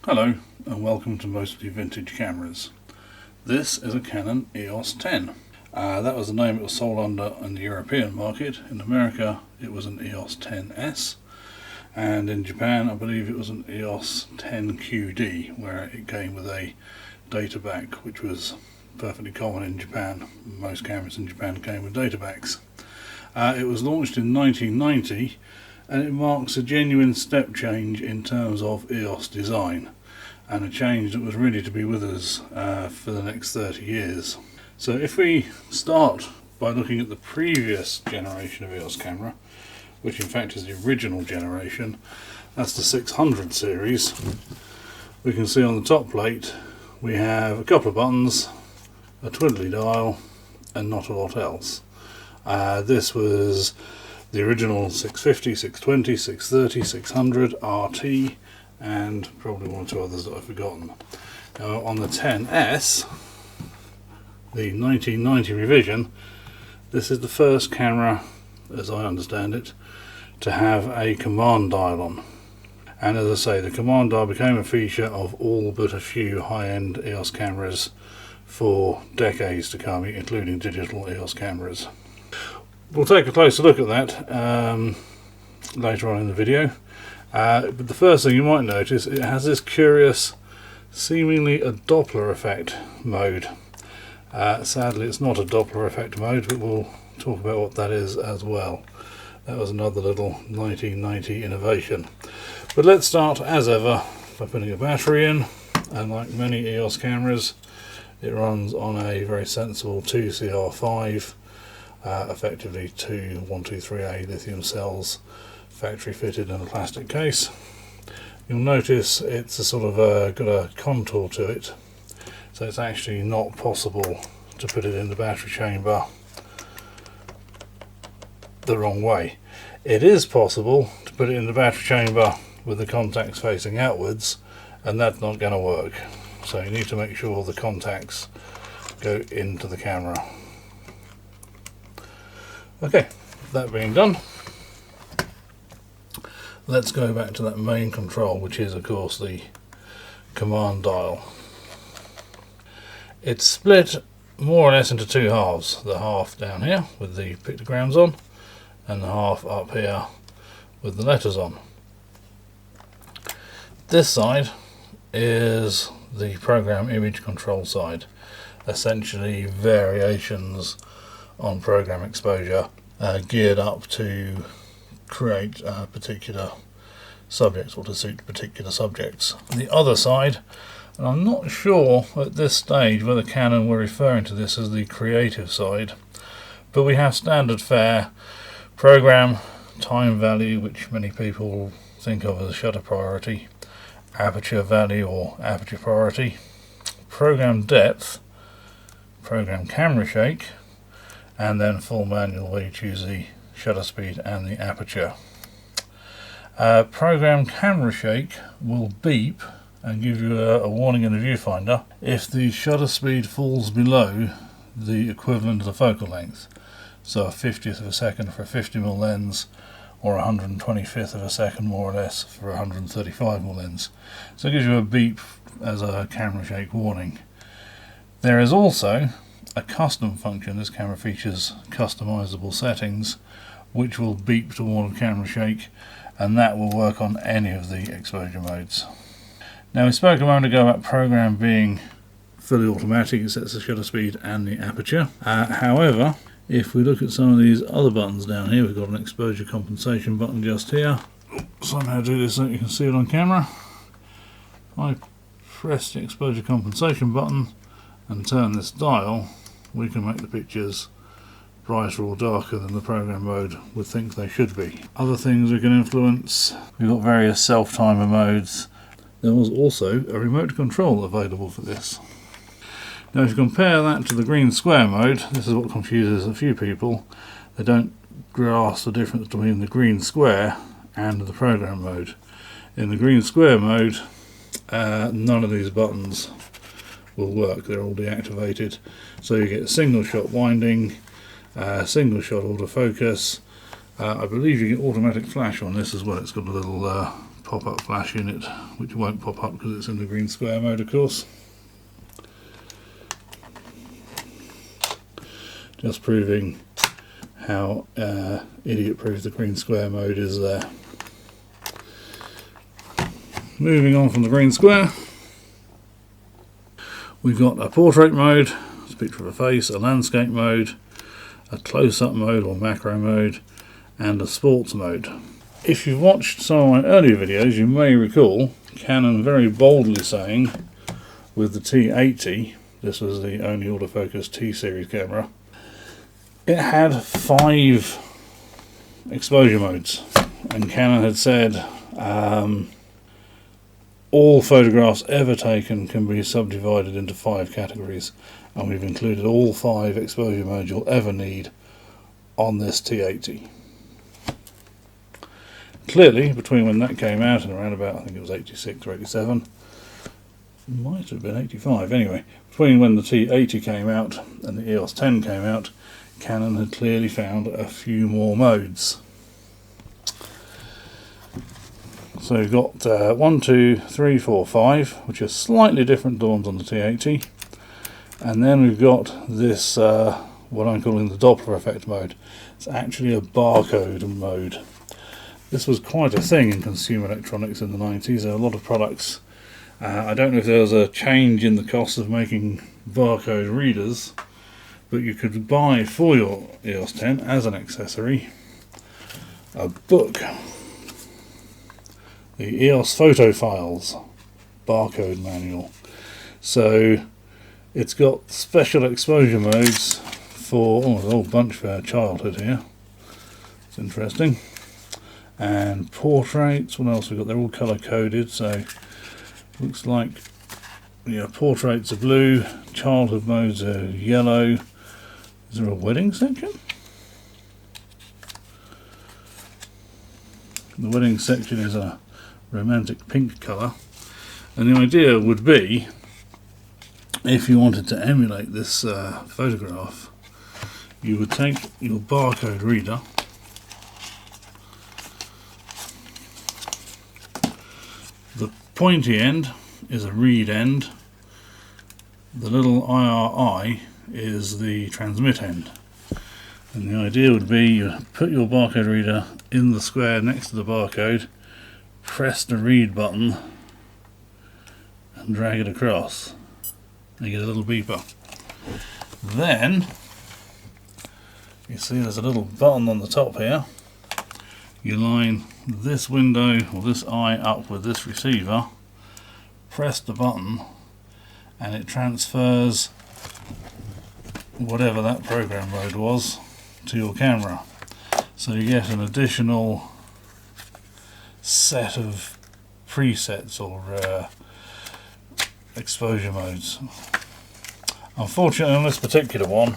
Hello and welcome to Mostly Vintage Cameras. This is a Canon EOS 10. That was the name it was sold under in the European market. In America it was an EOS 10S, and in Japan I believe it was an EOS 10QD, where it came with a data back, which was perfectly common in Japan. Most cameras in Japan came with data backs. It was launched in 1990, and it marks a genuine step change in terms of EOS design, and a change that was really to be with us for the next 30 years. So if we start by looking at the previous generation of EOS camera, which in fact is the original generation, that's the 600 series, we can see on the top plate we have a couple of buttons, a twiddly dial, and not a lot else. This was the original 650, 620, 630, 600, RT, and probably one or two others that I've forgotten. Now, on the 10S, the 1990 revision, this is the first camera, as I understand it, to have a command dial on. And as I say, the command dial became a feature of all but a few high-end EOS cameras for decades to come, including digital EOS cameras. We'll take a closer look at that later on in the video, but the first thing you might notice, it has this curious, seemingly a Doppler effect mode. Sadly it's not a Doppler effect mode, but we'll talk about what that is as well. That was another little 1990 innovation. But let's start as ever by putting a battery in, and like many EOS cameras it runs on a very sensible 2CR5, effectively two 123A lithium cells, factory fitted in a plastic case. You'll notice it's a sort of got a contour to it, so it's actually not possible to put it in the battery chamber the wrong way. It is possible to put it in the battery chamber with the contacts facing outwards, and that's not going to work. So you need to make sure the contacts go into the camera. Okay, that being done, let's go back to that main control, which is of course the command dial. It's split more or less into two halves, the half down here with the pictograms on, and the half up here with the letters on. This side is the program image control side, essentially variations on program exposure geared up to create particular subjects, or to suit particular subjects. The other side, and I'm not sure at this stage whether Canon were referring to this as the creative side, but we have standard fare program, time value, which many people think of as shutter priority, aperture value or aperture priority, program depth, program camera shake, and then full manual, where you choose the shutter speed and the aperture. Program camera shake will beep and give you a warning in the viewfinder if the shutter speed falls below the equivalent of the focal length. So a 50th of a second for a 50mm lens, or 125th of a second more or less for a 135mm lens. So it gives you a beep as a camera shake warning. There is also a custom function. This camera features customizable settings which will beep to warn of camera shake, and that will work on any of the exposure modes. Now, we spoke a moment ago about program being fully automatic. It sets the shutter speed and the aperture. However, if we look at some of these other buttons down here, we've got an exposure compensation button just here. Somehow do this so that you can see it on camera. If I press the exposure compensation button and turn this dial, we can make the pictures brighter or darker than the program mode would think they should be. Other things we can influence, we've got various self-timer modes. There was also a remote control available for this. Now if you compare that to the green square mode, this is what confuses a few people. They don't grasp the difference between the green square and the program mode. In the green square mode, none of these buttons will work, they're all deactivated. So you get single shot winding, single shot autofocus, I believe you get automatic flash on this as well. It's got a little pop-up flash unit, which won't pop up because it's in the green square mode, of course. Just proving how idiot-proof the green square mode is there. Moving on from the green square, we've got a portrait mode, it's a picture of a face, a landscape mode, a close-up mode or macro mode, and a sports mode. If you've watched some of my earlier videos, you may recall Canon very boldly saying with the T80, this was the only autofocus T-series camera, it had 5 exposure modes, and Canon had said all photographs ever taken can be subdivided into 5 categories, and we've included all 5 exposure modes you'll ever need on this T80. Clearly, between when that came out and around about, I think it was 86 or 87, might have been 85 anyway, between when the T80 came out and the EOS 10 came out, Canon had clearly found a few more modes. So we've got 1, 2, 3, 4, 5, which are slightly different to the ones on the T80. And then we've got this, what I'm calling the Doppler effect mode. It's actually a barcode mode. This was quite a thing in consumer electronics in the 90s. There were a lot of products. I don't know if there was a change in the cost of making barcode readers, but you could buy for your EOS 10 as an accessory a book. The EOS Photo Files barcode manual. So it's got special exposure modes for a whole bunch for our childhood here. It's interesting. And portraits, what else we've got? They're all colour coded, so looks like portraits are blue, childhood modes are yellow. Is there a wedding section? The wedding section is a romantic pink colour, and the idea would be, if you wanted to emulate this photograph, you would take your barcode reader, the pointy end is a read end, the little IRI is the transmit end, and the idea would be you put your barcode reader in the square next to the barcode, press the read button and drag it across and you get a little beeper. Then you see there's a little button on the top here. You line this window or this eye up with this receiver, press the button, and it transfers whatever that program mode was to your camera. So you get an additional set of presets or exposure modes. Unfortunately on this particular one,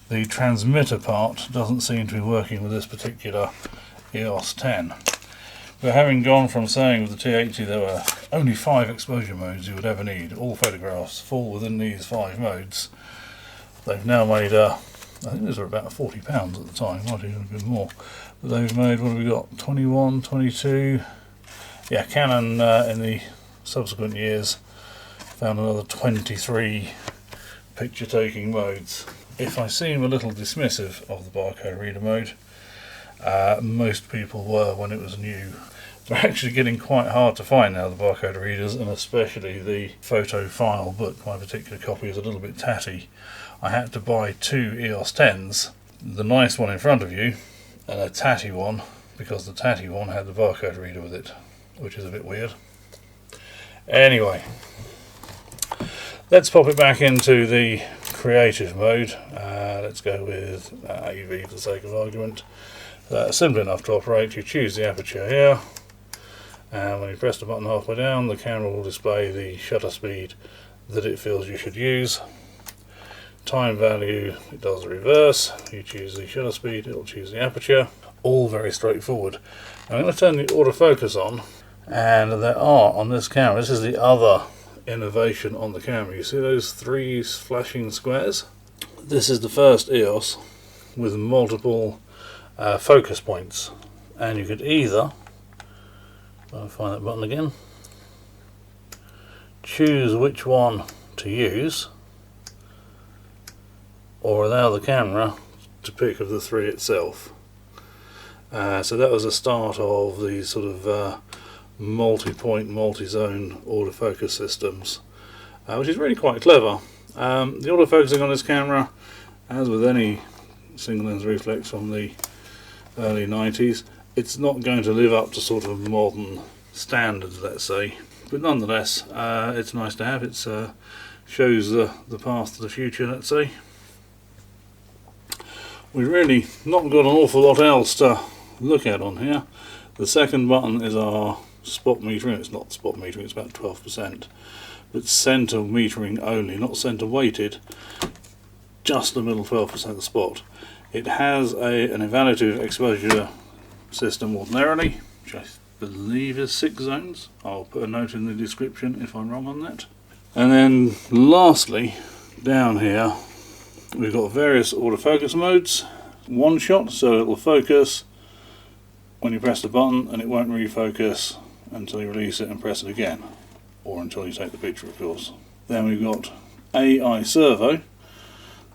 the transmitter part doesn't seem to be working with this particular EOS 10. But having gone from saying with the T80 there were only 5 exposure modes you would ever need, all photographs fall within these 5 modes, they've now made I think these were about £40 at the time, might even have been more, but they've made, what have we got, 21, 22, yeah, Canon in the subsequent years found another 23 picture taking modes. If I seem a little dismissive of the barcode reader mode, most people were when it was new. They're actually getting quite hard to find now, the barcode readers, and especially the photo file book. My particular copy is a little bit tatty. I had to buy 2 EOS 10s, the nice one in front of you and a tatty one, because the tatty one had the barcode reader with it, which is a bit weird. Anyway, let's pop it back into the creative mode. Let's go with AV for the sake of argument. Simple enough to operate. You choose the aperture here, and when you press the button halfway down, the camera will display the shutter speed that it feels you should use. Time value, it does the reverse. You choose the shutter speed, it will choose the aperture. All very straightforward. I'm going to turn the autofocus on, and there are on this camera, this is the other innovation on the camera. You see those 3 flashing squares? This is the first EOS with multiple focus points, and you could either I'll find that button again. Choose which one to use, or allow the camera to pick of the three itself. So that was the start of these sort of multi-point, multi-zone autofocus systems, which is really quite clever. The autofocusing on this camera, as with any single lens reflex from the early 90s, it's not going to live up to sort of modern standards, let's say, but nonetheless it's nice to have. It shows the path to the future, let's say. We've really not got an awful lot else to look at on here. The second button is our spot metering. It's not spot metering, it's about 12%, but centre metering only, not centre weighted, just the middle 12% of the spot. It has an evaluative exposure system ordinarily, which I believe is 6 zones. I'll put a note in the description if I'm wrong on that. And then lastly, down here we've got various autofocus modes. One shot, so it will focus when you press the button and it won't refocus until you release it and press it again, or until you take the picture, of course. Then we've got AI servo.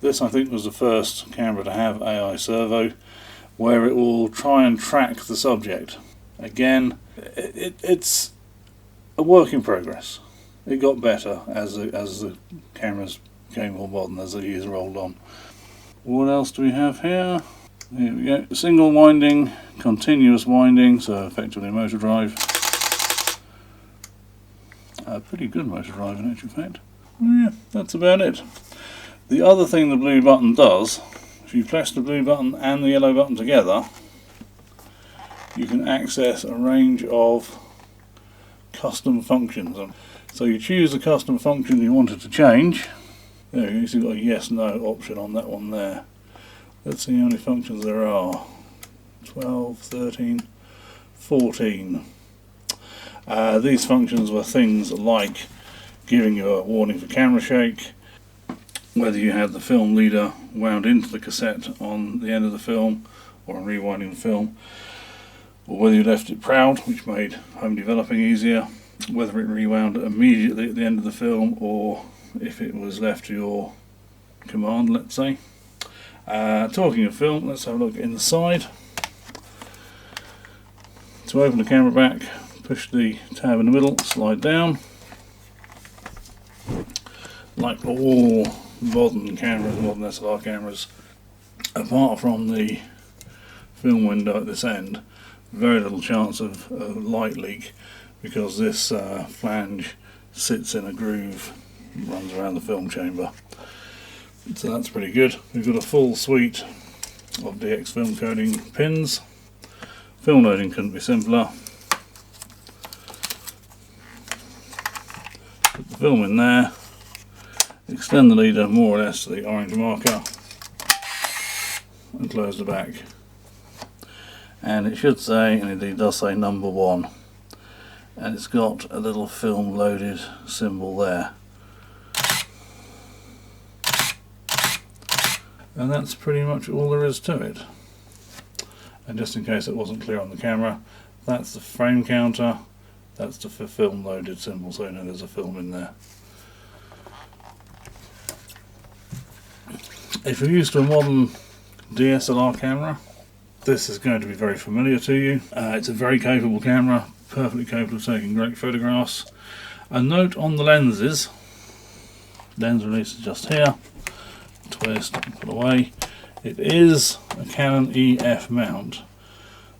This I think was the first camera to have AI servo, where it will try and track the subject. Again, it's a work in progress. It got better as the cameras became more modern, as the years rolled on. What else do we have here? Here we go. Single winding, continuous winding, so effectively motor drive. A pretty good motor drive in actual fact. Yeah, that's about it. The other thing the blue button does, if you press the blue button and the yellow button together, you can access a range of custom functions. So you choose the custom function you wanted to change. There you go, so you've got a yes/no option on that one there. Let's see how many functions there are. 12, 13, 14. These functions were things like giving you a warning for camera shake, whether you had the film leader wound into the cassette on the end of the film or on rewinding the film, or whether you left it proud, which made home developing easier, whether it rewound immediately at the end of the film or if it was left to your command, let's say. Talking of film, let's have a look inside. To open the camera back, push the tab in the middle, slide down. Like all modern cameras, modern SLR cameras, apart from the film window at this end, very little chance of light leak, because this flange sits in a groove, runs around the film chamber. So that's pretty good. We've got a full suite of DX film coding pins. Film loading couldn't be simpler. Put the film in there, extend the leader more or less to the orange marker, and close the back. And it should say, and indeed does say, number 1. And it's got a little film loaded symbol there. And that's pretty much all there is to it. And just in case it wasn't clear on the camera, that's the frame counter, that's the film loaded symbol, so you know there's a film in there. If you're used to a modern DSLR camera, this is going to be very familiar to you. It's a very capable camera, perfectly capable of taking great photographs. A note on the lenses: lens release is just here. Twist and put away. It is a Canon EF mount,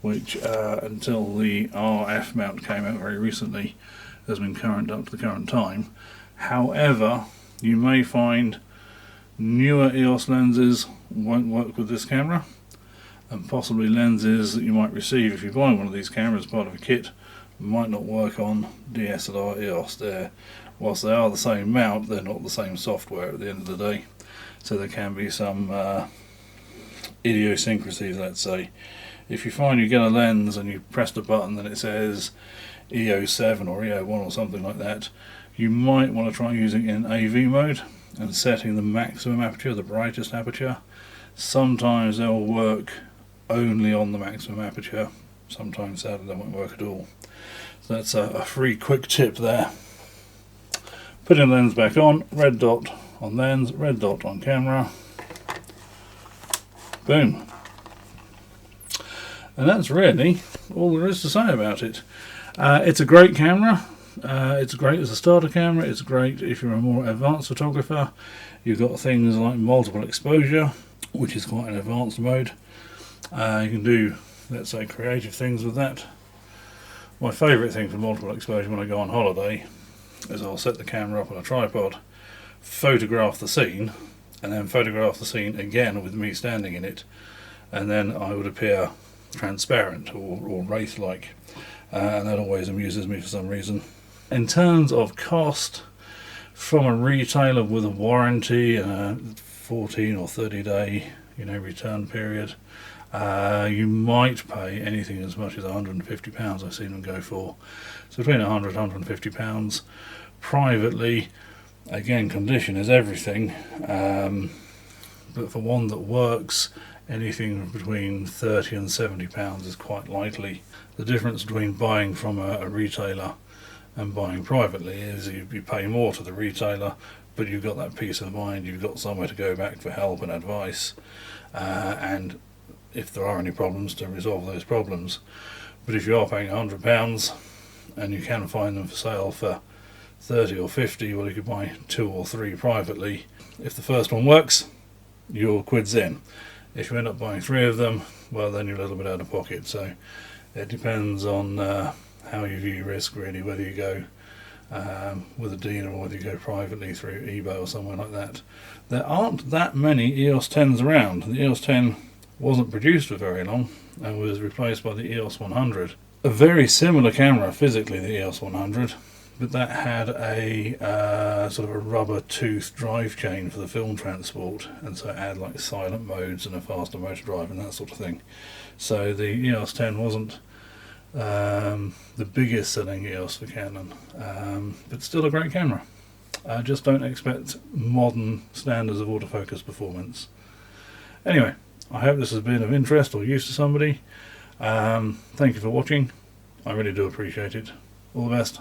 which until the RF mount came out very recently has been current up to the current time. However, you may find newer EOS lenses won't work with this camera, and possibly lenses that you might receive if you buy one of these cameras as part of a kit might not work on DSLR EOS. Whilst they are the same mount, they're not the same software at the end of the day. So there can be some idiosyncrasies, let's say. If you find you get a lens and you press the button and it says EO7 or EO1 or something like that, you might want to try using it in AV mode and setting the maximum aperture, the brightest aperture. Sometimes they'll work only on the maximum aperture, sometimes sadly they won't work at all. So that's a free quick tip there. Putting the lens back on, red dot on lens, red dot on camera. Boom. And that's really all there is to say about it. It's a great camera. It's great as a starter camera. It's great if you're a more advanced photographer. You've got things like multiple exposure, which is quite an advanced mode. You can do, let's say, creative things with that. My favourite thing for multiple exposure when I go on holiday is I'll set the camera up on a tripod, photograph the scene, and then photograph the scene again with me standing in it, and then I would appear transparent or wraith-like, and that always amuses me for some reason. In terms of cost, from a retailer with a warranty and a 14 or 30 day return period, you might pay anything as much as £150. I've seen them go for. So between £100 and £150. Privately, again, condition is everything, but for one that works, anything between £30 and £70 is quite likely. The difference between buying from a retailer and buying privately is you pay more to the retailer, but you've got that peace of mind, you've got somewhere to go back for help and advice, and if there are any problems, to resolve those problems. But if you are paying £100 and you can find them for sale for 30 or 50, well, you could buy 2 or 3 privately. If the first one works, your quid's in. If you end up buying 3 of them, well, then you're a little bit out of pocket. So it depends on how you view risk, really, whether you go with a dealer or whether you go privately through eBay or somewhere like that. There aren't that many EOS 10s around. The EOS 10 wasn't produced for very long and was replaced by the EOS 100. A very similar camera physically, the EOS 100, but that had a sort of a rubber tooth drive chain for the film transport, and so it had like silent modes and a faster motor drive and that sort of thing. So the EOS 10 wasn't the biggest selling EOS for Canon, but still a great camera. Just don't expect modern standards of autofocus performance. Anyway, I hope this has been of interest or use to somebody. Thank you for watching. I really do appreciate it. All the best.